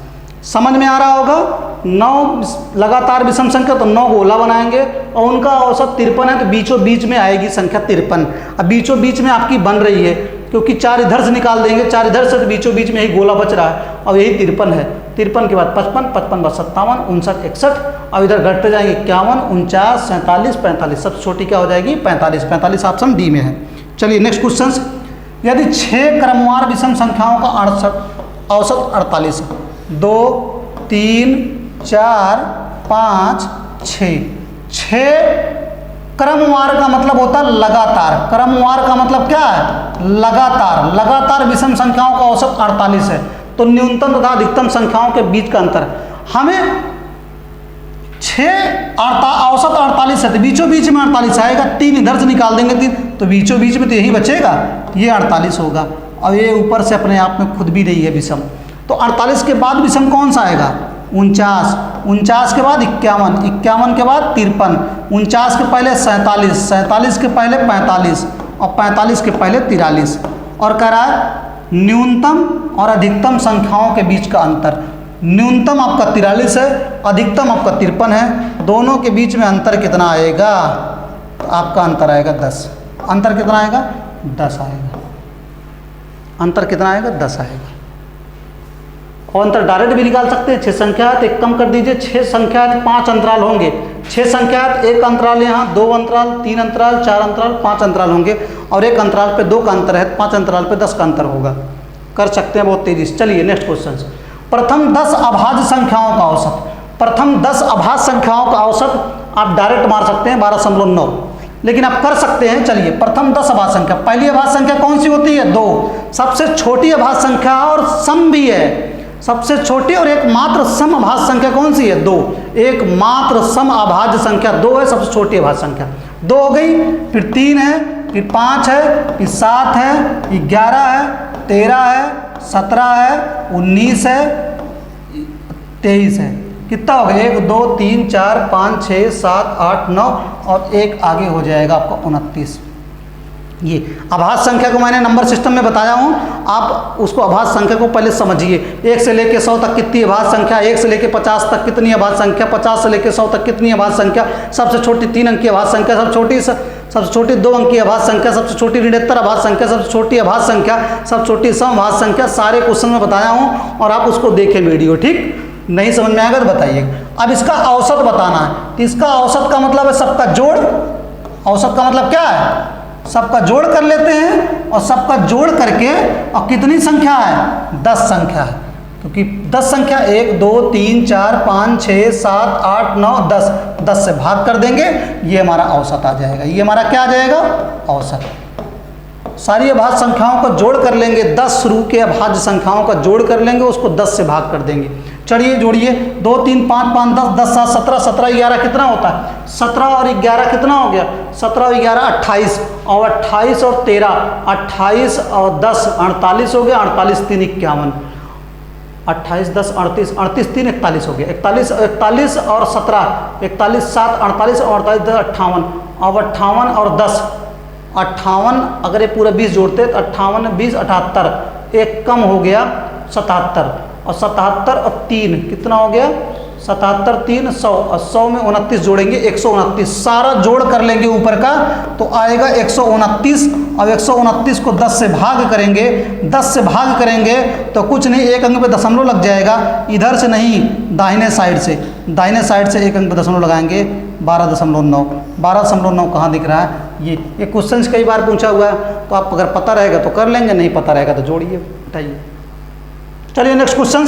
समझ में आ रहा होगा। 9 लगातार विषम संख्या तो 9 गोला बनाएंगे और उनका औसत 53 है तो बीचों बीच में आएगी संख्या 53। अब बीचों बीच में आपकी बन रही है क्योंकि 4 इधर से निकाल देंगे, 4 इधर से, तो बीचों बीच में यही गोला बच रहा है और यही 53 है। 53 के बाद 55, 55 बाद 57, 59 61। अब इधर घटते जाएंगे 51 49 47 45। सबसे छोटी क्या हो जाएगी? 45। 45 ऑप्शन डी में है। चलिए नेक्स्ट क्वेश्चन। यदि 6 क्रमवार विषम संख्याओं का औसत 48 है, 2 3 4 5 6, 6 क्रमवार का मतलब होता है लगातार। क्रमवार का मतलब क्या है? लगातार। लगातार विषम संख्याओं का औसत 48 है तो न्यूनतम तथा अधिकतम संख्याओं के बीच का अंतर हमें 6 औसत 48 है तो बीचों बीच में 48 आएगा। 3 इधर से निकाल देंगे 3 तो बीचों बीच में तो यही बचेगा, ये 48 होगा। और ये ऊपर से अपने आप में खुद भी रही है विषम, तो 48 के बाद विषम कौन सा आएगा? 49, 49 के बाद 51, 51 के बाद 53, 49 के पहले 47, 47 के पहले 45 और 45 के पहले 43। और कह रहा है न्यूनतम और अधिकतम संख्याओं के बीच का अंतर। न्यूनतम आपका 43 है, अधिकतम आपका 53 है। दोनों के बीच में अंतर कितना आएगा? तो आपका अंतर आएगा 10। अंतर कितना आएगा? 10 आएगा। अंतर कितना आएगा? 10 आएगा। और अंतर डायरेक्ट भी निकाल सकते हैं। 6 संख्या है तो एक कम कर दीजिए। 6 संख्या है तो 5 अंतराल होंगे। 6 संख्या है तो 1 अंतराल यहाँ, 2 अंतराल, 3 अंतराल, 4 अंतराल, 5 अंतराल होंगे और एक अंतराल पे 2 का अंतर है तो 5 अंतराल पे 10 का अंतर होगा। कर सकते हैं बहुत तेजी से। चलिए नेक्स्ट क्वेश्चन। प्रथम 10 अभाज्य संख्याओं का औसत। प्रथम 10 अभाज्य संख्याओं का औसत आप डायरेक्ट मार सकते हैं 12.9, लेकिन आप कर सकते हैं। चलिए प्रथम 10 अभाज्य संख्या। पहली अभाज्य संख्या कौन सी होती है? 2। सबसे छोटी अभाज्य संख्या और सम भी है। सबसे छोटी और एकमात्र सम अभाज्य संख्या कौन सी है? 2। एकमात्र सम अभाज्य संख्या 2 है, सबसे छोटी अभाज्य संख्या 2 हो गई। फिर 3 है, फिर 5 है, फिर 7 है, 11 है, 13 है, 17 है, 19 है, 23 है। कितना हो गया? 1 2 3 4 5 6 7 8 9 और एक आगे हो जाएगा आपका 29। ये अभाज्य संख्या को मैंने नंबर सिस्टम में बताया हूँ, आप उसको अभाज्य संख्या को पहले समझिए। 1 से लेकर 100 तक कितनी अभाज्य संख्या, 1 से लेकर 50 तक कितनी अभाज्य संख्या, 50 से लेकर 100 तक कितनी अभाज्य संख्या, सबसे छोटी 3 अंक की अभाज्य संख्या, सबसे छोटी 2 अंक की अभाज्य संख्या, सबसे छोटी ऋणात्मक अभाज्य संख्या, सबसे छोटी अभाज्य संख्या, सबसे छोटी सम अभाज्य संख्या। सारे क्वेश्चन में बताया हूँ और आप उसको देखें वीडियो। ठीक, नहीं समझ में आएगा तो बताइए। अब इसका औसत बताना है तो इसका औसत का मतलब है सबका जोड़। औसत का मतलब क्या है? सबका जोड़ कर लेते हैं और सबका जोड़ करके, और कितनी संख्या है? 10 संख्या है, क्योंकि 10 संख्या 1 2 3 4 5 6 7 8 9 10, 10 से भाग कर देंगे, ये हमारा औसत आ जाएगा। ये हमारा क्या आ जाएगा? औसत। सारी अभाज्य संख्याओं का जोड़ कर लेंगे, 10 शुरू के अभाज्य संख्याओं का जोड़ कर लेंगे, उसको 10 से भाग कर देंगे। चलिए जोड़िए, 2 3 5 5 10 10 7 17 17 11 कितना होता है? 17 और 11 कितना हो गया? 17 और 11 28, और 28 और 13 28 और 10 48 हो गया, 48 3 51, 28 10 38 38 3 41 हो गया, 41 और 17 41 7 48 और 48 10 58, अब 58 और 10 58, अगर ये पूरा 20 जोड़ते तो 58 20 78, एक कम हो गया 77, और 77 और 3 कितना हो गया? 77 3 100, और 100 में 29 जोड़ेंगे 129, सारा जोड़ कर लेंगे ऊपर का तो आएगा 129। अब 129 को 10 से भाग करेंगे, 10 से भाग करेंगे तो कुछ नहीं, एक अंक पे दशमलव लग जाएगा, इधर से नहीं दाहिने साइड से एक अंक पे दशमलव लगाएंगे, 12.9। 12.9 कहाँ दिख रहा है? ये क्वेश्चन कई बार पूछा हुआ है, तो आप अगर पता रहेगा तो कर लेंगे, नहीं पता रहेगा तो जोड़िए, उठाइए। चलिए नेक्स्ट क्वेश्चन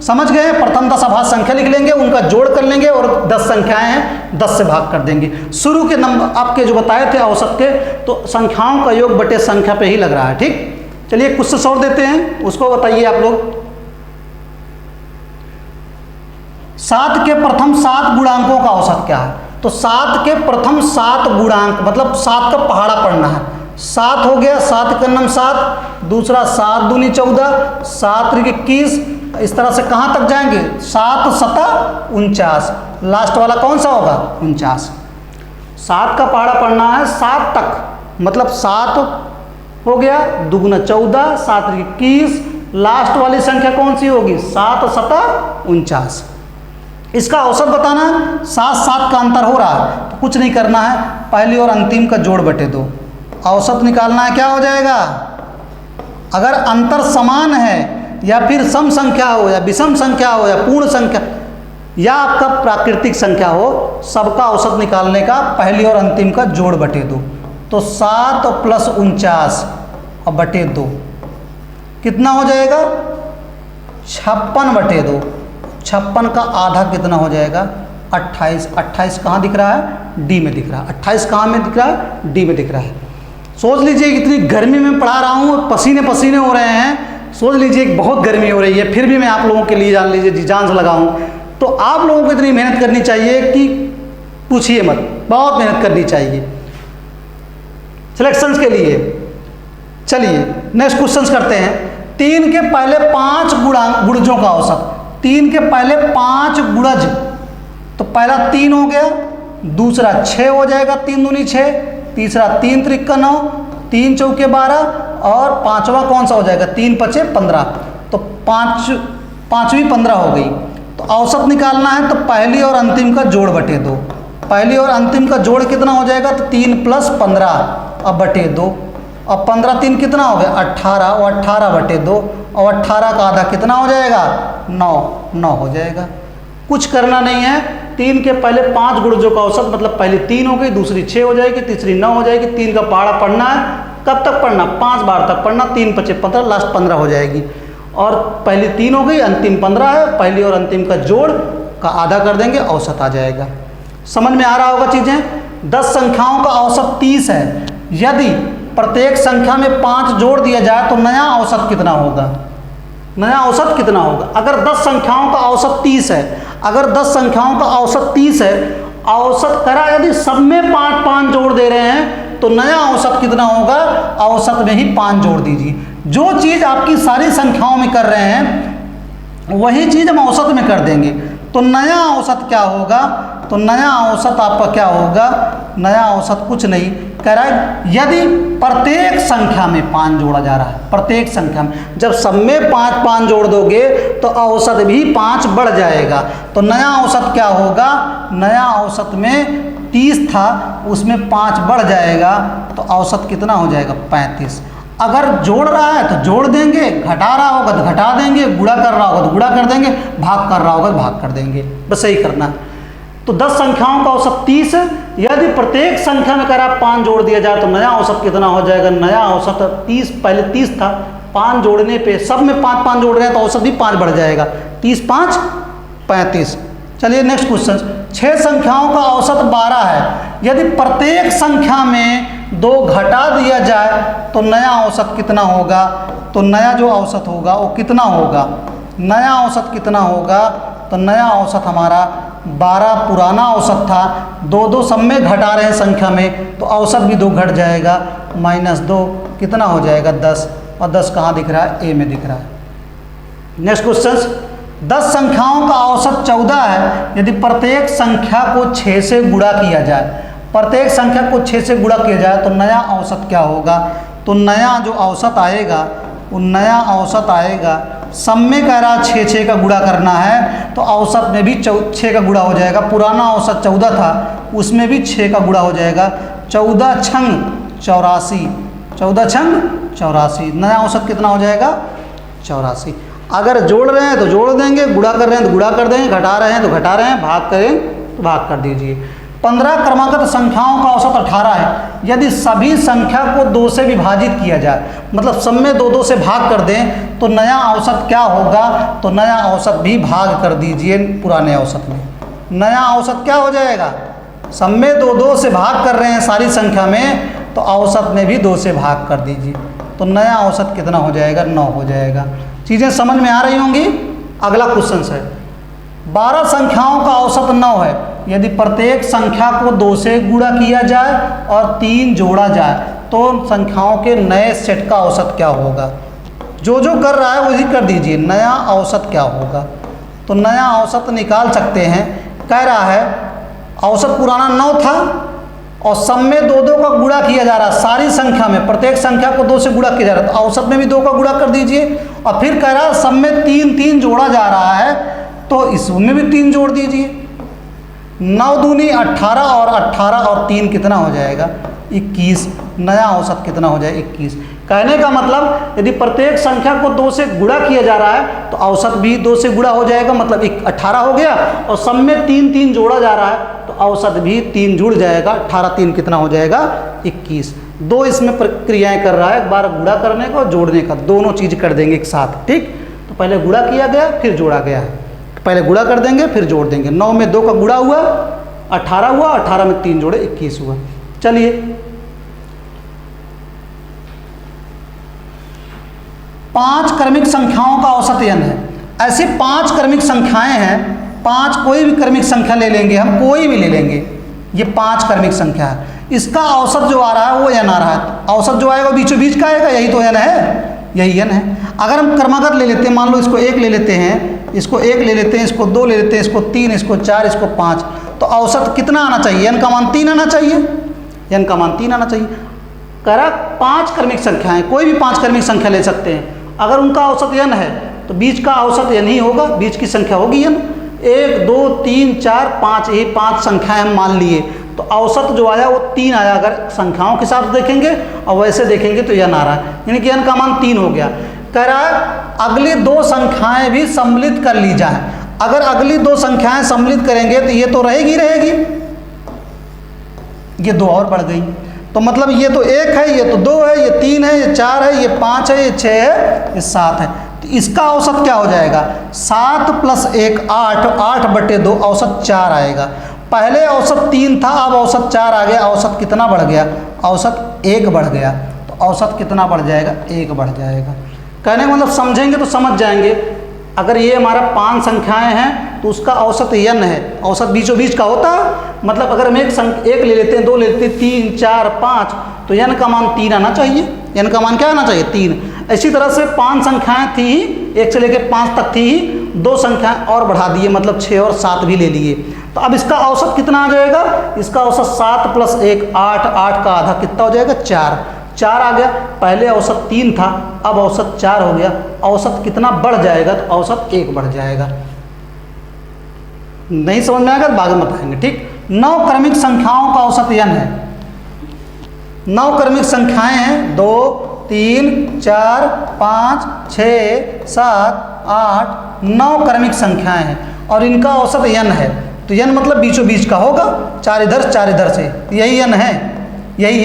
समझ गए। प्रथम 10 अभाज्य संख्या लिख लेंगे, उनका जोड़ कर लेंगे और 10 संख्याएं हैं 10 से भाग कर देंगे। शुरू के नंबर आपके जो बताए थे औसत के, तो संख्याओं का योग बटे संख्या पे ही लग रहा है, ठीक। चलिए क्वेश्चन और देते हैं, उसको बताइए आप लोग। 7 के प्रथम 7 गुणांकों का औसत क्या है? तो 7 के प्रथम 7 गुणांक मतलब 7 का पहाड़ा पढ़ना है। 7 हो गया, 7 का नम 7, दूसरा 7 दूनी 14, 7 त्रिक 21, इस तरह से कहाँ तक जाएंगे? 7 7 49, लास्ट वाला कौन सा होगा? 49। 7 का पहाड़ा पढ़ना है 7 तक, मतलब 7 हो गया, दुगुना 14, 7 त्रिक 21, लास्ट वाली संख्या कौन सी होगी? 7 7 49। इसका औसत बताना है, 7 7 का अंतर हो रहा है तो कुछ नहीं करना है, पहली और अंतिम का जोड़ बटे 2, औसत निकालना है। क्या हो जाएगा? अगर अंतर समान है या फिर सम संख्या हो या विषम संख्या हो या पूर्ण संख्या या आपका प्राकृतिक संख्या हो, सबका औसत निकालने का पहली और अंतिम का जोड़ बटे 2, तो 7 + 49 और बटे 2 कितना हो जाएगा? 56 बटे 2। 56 का आधा कितना हो जाएगा? 28। 28 कहाँ दिख रहा है? डी में दिख रहा है। 28 कहाँ में दिख रहा है? डी में दिख रहा है। सोच लीजिए इतनी गर्मी में पढ़ा रहा हूँ, पसीने पसीने हो रहे हैं, सोच लीजिए बहुत गर्मी हो रही है, फिर भी मैं आप लोगों के लिए जान लीजिए जान से लगाऊँ, तो आप लोगों को इतनी मेहनत करनी चाहिए कि पूछिए मत, बहुत मेहनत करनी चाहिए सिलेक्शंस के लिए। चलिए नेक्स्ट क्वेश्चन करते हैं। 3 के पहले 5 गुणजों का औसत। 3 के पहले 5 गुणज, तो पहला 3 हो गया, दूसरा 6 हो जाएगा, 3 दूनी 6, तीसरा 3 त्रिक 9, 3 चौके 12, और पांचवा कौन सा हो जाएगा? 3 पचे 15, तो पांचवी 15 हो गई। तो औसत निकालना है तो पहली और अंतिम का जोड़ बटे 2। पहली और अंतिम का जोड़ कितना हो जाएगा? तो 3 + 15 अब बटे 2, और 15 3 कितना हो गया? 18, और 18 बटे 2, और 18 का आधा कितना हो जाएगा? 9 हो जाएगा। कुछ करना नहीं है। 3 के पहले 5 गुणजों का औसत, मतलब पहली 3 हो गई, दूसरी 6 हो जाएगी, तीसरी 9 हो जाएगी। 3 का पहाड़ा पढ़ना है, कब तक पढ़ना? 5 बार तक पढ़ना, 3 × 5 = 15, लास्ट 15 हो जाएगी। और पहली 3 हो गई, अंतिम 15 है, पहली और अंतिम का जोड़ का आधा कर देंगे, औसत आ जाएगा। समझ में आ रहा होगा चीज़ें। 10 संख्याओं का औसत 30 है। यदि प्रत्येक संख्या में 5 जोड़ दिया जाए तो नया औसत कितना होगा? नया औसत कितना होगा? अगर 10 संख्याओं का औसत 30 है, अगर 10 संख्याओं का औसत 30 है, औसत करा यदि सब में 5 5 जोड़ दे रहे हैं तो नया औसत कितना होगा? औसत में ही 5 जोड़ दीजिए। जो चीज़ आपकी सारी संख्याओं में कर रहे हैं वही चीज़ हम औसत में कर देंगे, तो नया औसत क्या होगा? तो नया औसत आपका क्या होगा? नया औसत कुछ नहीं कह रहा है, यदि प्रत्येक संख्या में 5 जोड़ा जा रहा है, प्रत्येक संख्या में, जब सब में 5 5 जोड़ दोगे तो औसत भी 5 बढ़ जाएगा। तो नया औसत क्या होगा? नया औसत में 30 था, उसमें 5 बढ़ जाएगा, तो औसत कितना हो जाएगा? 35। अगर जोड़ रहा है तो जोड़ देंगे, घटा रहा होगा तो घटा देंगे, गुणा कर रहा होगा तो गुणा कर देंगे, भाग कर रहा होगा तो भाग कर देंगे, बस यही करना है। तो 10 संख्याओं का औसत 30, यदि प्रत्येक संख्या में करा 5 जोड़ दिया जाए तो नया औसत कितना हो जाएगा? नया औसत 30, पहले 30 था, 5 जोड़ने पे सब में 5 5 जोड़ रहे हैं तो औसत भी 5 बढ़ जाएगा, 30 × 5 = 35। चलिए नेक्स्ट क्वेश्चन। 6 संख्याओं का औसत 12 है। यदि प्रत्येक संख्या में 2 घटा दिया जाए तो नया औसत कितना होगा, तो नया जो औसत होगा वो कितना होगा, नया औसत कितना होगा, तो नया औसत हमारा 12 पुराना औसत था, 2 सब में घटा रहे हैं संख्या में, तो औसत भी 2 घट जाएगा, -2 कितना हो जाएगा 10, और 10 कहाँ दिख रहा है, ए में दिख रहा है। नेक्स्ट क्वेश्चन, 10 संख्याओं का औसत 14 है, यदि प्रत्येक संख्या को 6 से गुणा किया जाए, प्रत्येक संख्या को 6 से गुणा किया जाए तो नया औसत क्या होगा, तो नया जो औसत आएगा वो नया औसत आएगा, सब में कह रहा 6 का गुणा करना है, तो औसत में भी 6 का गुणा हो जाएगा। पुराना औसत 14 था, उसमें भी 6 का गुणा हो जाएगा, 14 छंग 84, 14 छंग 84, नया औसत कितना हो जाएगा 84। अगर जोड़ रहे हैं तो जोड़ देंगे, गुणा कर रहे हैं तो गुणा कर देंगे, घटा रहे हैं तो घटा रहे हैं, भाग करें तो भाग कर दीजिए। 15 क्रमागत संख्याओं का औसत 18 है, यदि सभी संख्या को 2 से विभाजित किया जाए, मतलब सब में 2 से भाग कर दें तो नया औसत क्या होगा, तो नया औसत भी भाग कर दीजिए पुराने औसत में। नया औसत क्या हो जाएगा, सब में 2 से भाग कर रहे हैं सारी संख्या में, तो औसत में भी 2 से भाग कर दीजिए, तो नया औसत कितना हो जाएगा 9 हो जाएगा। चीज़ें समझ में आ रही होंगी। अगला क्वेश्चन है, 12 संख्याओं का औसत 9 है, यदि प्रत्येक संख्या को 2 से गुणा किया जाए और 3 जोड़ा जाए तो संख्याओं के नए सेट का औसत क्या होगा। जो कर रहा है वही कर दीजिए, नया औसत क्या होगा, तो नया औसत निकाल सकते हैं। कह रहा है औसत पुराना 9 था और सब में 2 का गुणा किया जा रहा है, सारी संख्या में प्रत्येक संख्या को 2 से गुणा किया जा रहा है, तो औसत में भी 2 का गुणा कर दीजिए। और फिर कह रहा है सब में 3 जोड़ा जा रहा है, तो इसमें भी 3 जोड़ दीजिए। 9 दूनी 18 और 18 और 3 कितना हो जाएगा 21, नया औसत कितना हो जाएगा 21। कहने का मतलब यदि प्रत्येक संख्या को 2 से गुणा किया जा रहा है तो औसत भी 2 से गुणा हो जाएगा, मतलब 18 हो गया, और सब में 3 जोड़ा जा रहा है तो औसत भी 3 जुड़ जाएगा, 18 3 कितना हो जाएगा 21। 2 इसमें प्रक्रियाएं कर रहा है, एक बार गुणा करने का और जोड़ने का, दोनों चीज़ कर देंगे एक साथ। ठीक, तो पहले गुणा किया गया फिर जोड़ा गया, पहले गुणा कर देंगे फिर जोड़ देंगे। 9 में 2 का गुणा हुआ 18 हुआ, 18 में 3 जोड़े 21 हुआ। चलिए 5 क्रमिक संख्याओं का औसत n है। ऐसे 5 क्रमिक संख्याएं हैं, 5 कोई भी क्रमिक संख्या ले लेंगे हम, कोई भी ले लेंगे, ये 5 क्रमिक संख्या है, इसका औसत जो आ रहा है वो n आ रहा है। औसत जो आएगा बीचों बीच का आएगा, यही तो n है, यही n है। अगर हम क्रमागत ले लेते हैं, मान लो इसको 1 ले लेते हैं, इसको 1 ले लेते हैं, इसको 2 ले लेते हैं, इसको 3, इसको 4, इसको 5, तो औसत कितना आना चाहिए, n का मान 3 आना चाहिए, n का मान 3 आना चाहिए। कह रहा 5 क्रमिक संख्याएं, कोई भी 5 क्रमिक संख्या ले सकते हैं, अगर उनका औसत n है तो बीच का औसत n ही होगा, बीच की संख्या होगी n। 1 2 3 4 5, ये 5 संख्याएं हम मान लिए, तो औसत जो आया वो 3 आया। अगर संख्याओं के हिसाब से देखेंगे और वैसे देखेंगे तो n आ रहा है, यानी कि n का मान 3 हो गया। कह रहा है अगली 2 संख्याएं भी सम्मिलित कर ली जाए। अगर अगली 2 संख्याएं सम्मिलित करेंगे तो ये तो रहेगी, ये 2 और बढ़ गई, तो मतलब ये तो 1 है, ये तो 2 है, ये 3 है, ये 4 है, ये 5 है, ये 6 है, ये 7 है, तो इसका औसत क्या हो जाएगा 7 + 1 8, 8/2 औसत 4 आएगा। पहले औसत 3 था, अब औसत 4 आ गया, औसत कितना बढ़ गया, औसत 1 बढ़ गया, तो औसत कितना बढ़ जाएगा 1 बढ़ जाएगा। कहने का मतलब समझेंगे तो समझ जाएंगे। अगर ये हमारा 5 संख्याएं हैं तो उसका औसत n है, औसत बीचों बीच का होता है, मतलब अगर हम एक ले लेते हैं, 2 ले लेते हैं, 3 4 5, तो n का मान 3 आना चाहिए, n का मान क्या आना चाहिए 3। इसी तरह से 5 संख्याएं थी ही, 1 से लेकर 5 तक थी ही, 2 संख्याएं और बढ़ा दिए, मतलब 6 और 7 भी ले लिए, तो अब इसका औसत कितना आ जाएगा, इसका औसत 7 + 1 8, 8 का आधा कितना हो जाएगा 4 आ गया। पहले औसत 3 था, अब औसत 4 हो गया, औसत कितना बढ़ जाएगा, तो औसत 1 बढ़ जाएगा। नहीं समझ में आएगा बाद में बताएंगे। ठीक, 9 क्रमिक संख्याओं का औसत n है। 9 क्रमिक संख्याएं हैं, 2 3 4 5 6 7 8, 9 क्रमिक संख्याएं हैं और इनका औसत n है, तो n मतलब बीचों बीच का होगा, 4 इधर से, यही n है, यही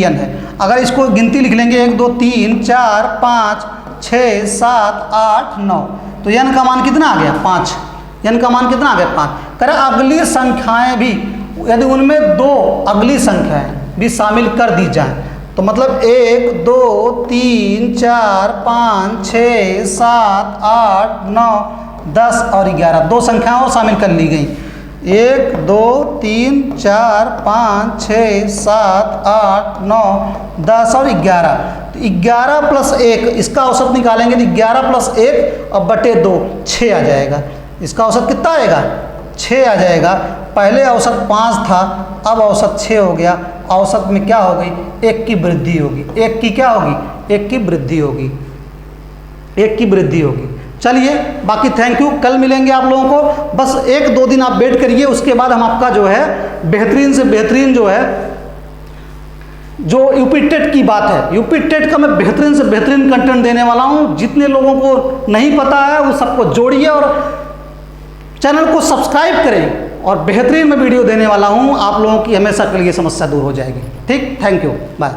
n है। अगर इसको गिनती लिख लेंगे 1 2 3 4 5 6 7 8 9, तो n का मान कितना आ गया 5, n का मान कितना आ गया 5। करें अगली संख्याएं भी, यदि उनमें 2 अगली संख्याएं भी शामिल कर दी जाए तो मतलब 1 2 3 4 5 6 7 8 9 10 और 11 दो संख्याएं और शामिल कर ली गई। 1 2 3 4 5 6 7 8 9 10 और 11। तो 11 प्लस 1 इसका औसत निकालेंगे तो 11 प्लस 1 और बटे 2 6 आ जाएगा। इसका औसत कितना आएगा? 6 आ जाएगा। पहले औसत 5 था, अब औसत 6 हो गया। औसत में क्या हो गई? 1 की वृद्धि होगी। 1 की क्या होगी? 1 की वृद्धि होगी। 1 की वृद्धि होगी। चलिए, बाकी थैंक यू, कल मिलेंगे आप लोगों को। बस 1-2 दिन आप वेट करिए, उसके बाद हम आपका जो है बेहतरीन से बेहतरीन जो है जो यूपी टेट की बात है, यूपी टेट का मैं बेहतरीन से बेहतरीन कंटेंट देने वाला हूँ। जितने लोगों को नहीं पता है वो सबको जोड़िए और चैनल को सब्सक्राइब करें, और बेहतरीन मैं वीडियो देने वाला हूँ। आप लोगों की हमेशा के लिए समस्या दूर हो जाएगी। ठीक, थैंक यू, बाय।